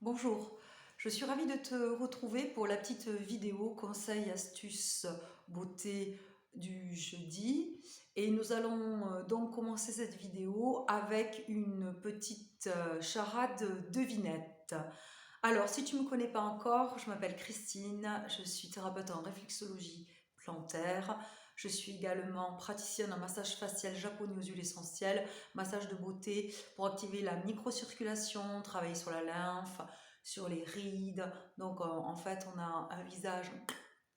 Bonjour, je suis ravie de te retrouver pour la petite vidéo conseils, astuces, beauté du jeudi. Et nous allons donc commencer cette vidéo avec une petite charade devinette. Alors, si tu ne me connais pas encore, je m'appelle Christine, je suis thérapeute en réflexologie plantaire. Je suis également praticienne en massage facial japonais aux huiles essentielles, massage de beauté pour activer la microcirculation, travailler sur la lymphe, sur les rides. Donc, en fait, on a un visage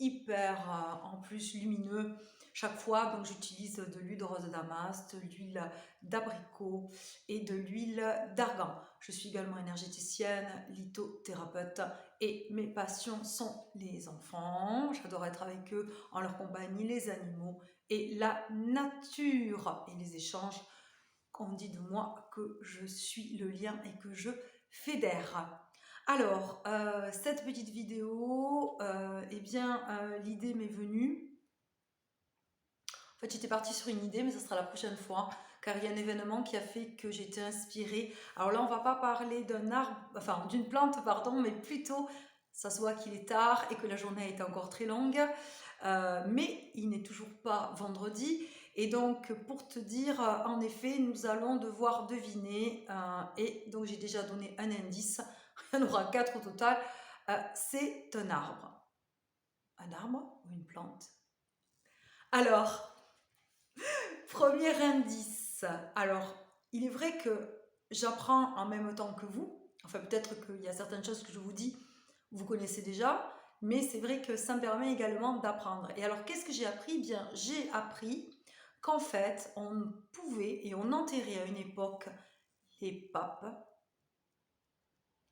hyper en plus lumineux chaque fois. Donc j'utilise de l'huile de rose de Damas, de l'huile d'abricot et de l'huile d'argan. Je suis également énergéticienne, lithothérapeute et mes passions sont les enfants. J'adore être avec eux, en leur compagnie, les animaux et la nature et les échanges. On dit de moi que je suis le lien et que je fédère. Alors, cette petite vidéo, l'idée m'est venue. En fait, j'étais partie sur une idée, mais ça sera la prochaine fois, car il y a un événement qui a fait que j'ai été inspirée. Alors là, on va pas parler d'un arbre, enfin d'une plante, pardon, mais plutôt, ça se voit qu'il est tard et que la journée a été encore très longue, mais il n'est toujours pas vendredi. Et donc, pour te dire, en effet, nous allons devoir deviner, et donc j'ai déjà donné un indice, il y en aura 4 au total. C'est un arbre. Un arbre ou une plante? Alors, premier indice. Alors, il est vrai que j'apprends en même temps que vous. Enfin, peut-être qu'il y a certaines choses que je vous dis, vous connaissez déjà, mais c'est vrai que ça me permet également d'apprendre. Et alors, qu'est-ce que j'ai appris? Eh bien, j'ai appris qu'en fait, on pouvait et on enterrait à une époque les papes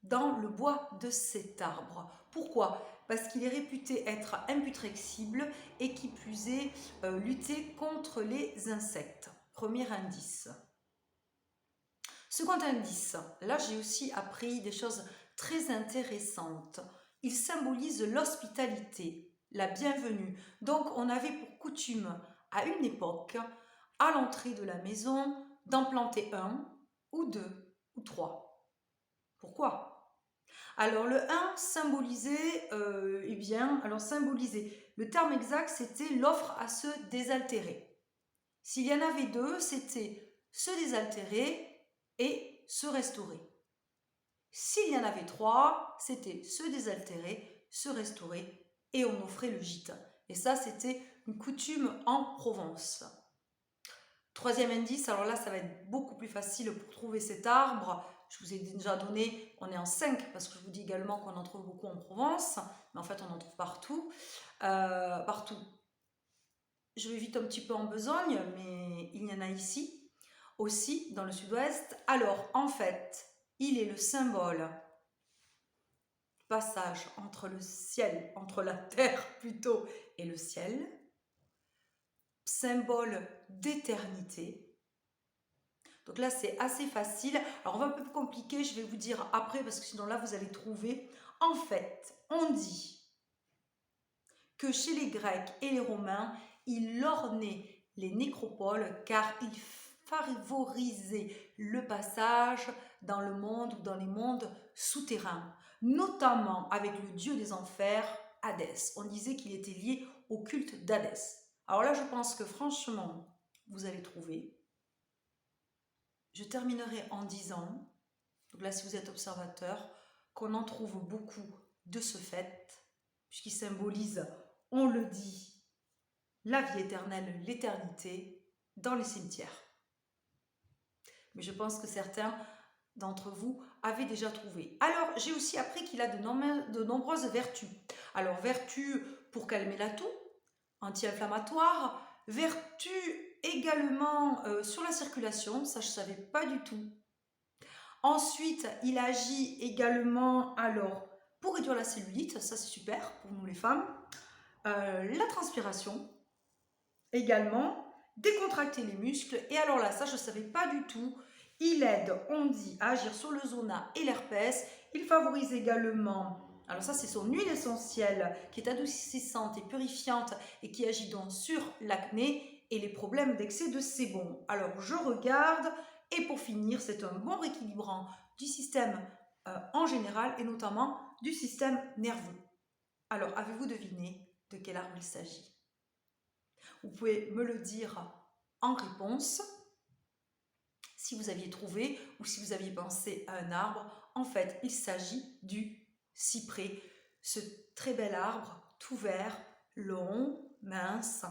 dans le bois de cet arbre. Pourquoi? Parce qu'il est réputé être imputrescible et qui plus est, lutter contre les insectes. Premier indice. Second indice, là j'ai aussi appris des choses très intéressantes. Il symbolise l'hospitalité, la bienvenue. Donc on avait pour coutume à une époque, à l'entrée de la maison, d'en planter un ou deux ou trois. Pourquoi? Alors le 1 symbolisait, le terme exact c'était l'offre à se désaltérer. S'il y en avait deux, c'était se désaltérer et se restaurer. S'il y en avait trois, c'était se désaltérer, se restaurer et on offrait le gîte. Et ça, c'était une coutume en Provence. Troisième indice, alors là, ça va être beaucoup plus facile pour trouver cet arbre. Je vous ai déjà donné, on est en 5 parce que je vous dis également qu'on en trouve beaucoup en Provence, mais en fait, on en trouve partout. Partout. Je vais vite un petit peu en besogne, mais il y en a ici aussi dans le sud-ouest. Alors, en fait, il est le symbole du passage entre le ciel, entre la terre plutôt, et le ciel, symbole d'éternité. Donc là, c'est assez facile. Alors, on va un peu compliquer, je vais vous dire après, parce que sinon là, vous allez trouver. En fait, on dit que chez les Grecs et les Romains, ils ornaient les nécropoles car ils favorisaient le passage dans le monde ou dans les mondes souterrains, notamment avec le dieu des enfers, Hadès. On disait qu'il était lié au culte d'Hadès. Alors là, je pense que franchement, vous allez trouver. Je terminerai en disant, donc là si vous êtes observateur, qu'on en trouve beaucoup de ce fait, puisqu'il symbolise, on le dit, la vie éternelle, l'éternité, dans les cimetières. Mais je pense que certains d'entre vous avaient déjà trouvé. Alors, j'ai aussi appris qu'il a de nombreuses vertus. Alors, vertus pour calmer la toux, anti-inflammatoire, vertus également sur la circulation, ça je ne savais pas du tout. Ensuite, il agit également alors pour réduire la cellulite, ça c'est super pour nous les femmes. La transpiration également, décontracter les muscles. Et alors là, ça je ne savais pas du tout. Il aide, on dit, à agir sur le zona et l'herpès. Il favorise également, alors ça c'est son huile essentielle qui est adoucissante et purifiante et qui agit donc sur l'acné et les problèmes d'excès de sébum. Alors je regarde. Et pour finir, c'est un bon rééquilibrant du système en général et notamment du système nerveux. Alors, avez-vous deviné de quel arbre il s'agit? Vous pouvez me le dire en réponse si vous aviez trouvé ou si vous aviez pensé à un arbre. En fait, il s'agit du cyprès, ce très bel arbre tout vert, long, mince,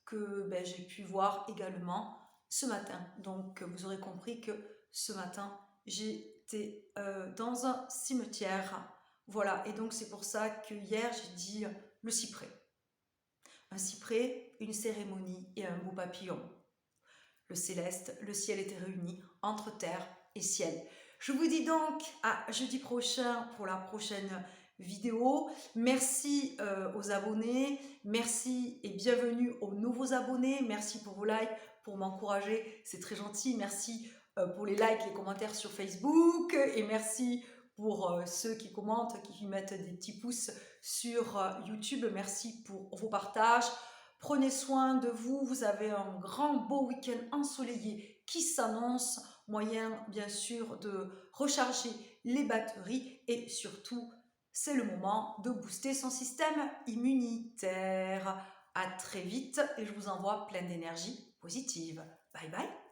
que j'ai pu voir également ce matin. Donc, vous aurez compris que ce matin, j'étais dans un cimetière. Voilà, et donc c'est pour ça que hier, j'ai dit le cyprès. Un cyprès, une cérémonie et un beau papillon. Le céleste, le ciel était réuni entre terre et ciel. Je vous dis donc à jeudi prochain pour la prochaine vidéo. Merci aux abonnés, merci et bienvenue aux nouveaux abonnés. Merci pour vos likes, pour m'encourager, c'est très gentil. Merci pour les likes, les commentaires sur Facebook et merci pour ceux qui commentent, qui mettent des petits pouces sur YouTube. Merci pour vos partages. Prenez soin de vous, vous avez un grand beau week-end ensoleillé qui s'annonce, moyen bien sûr de recharger les batteries et surtout c'est le moment de booster son système immunitaire. À très vite et je vous envoie plein d'énergie positive. Bye bye.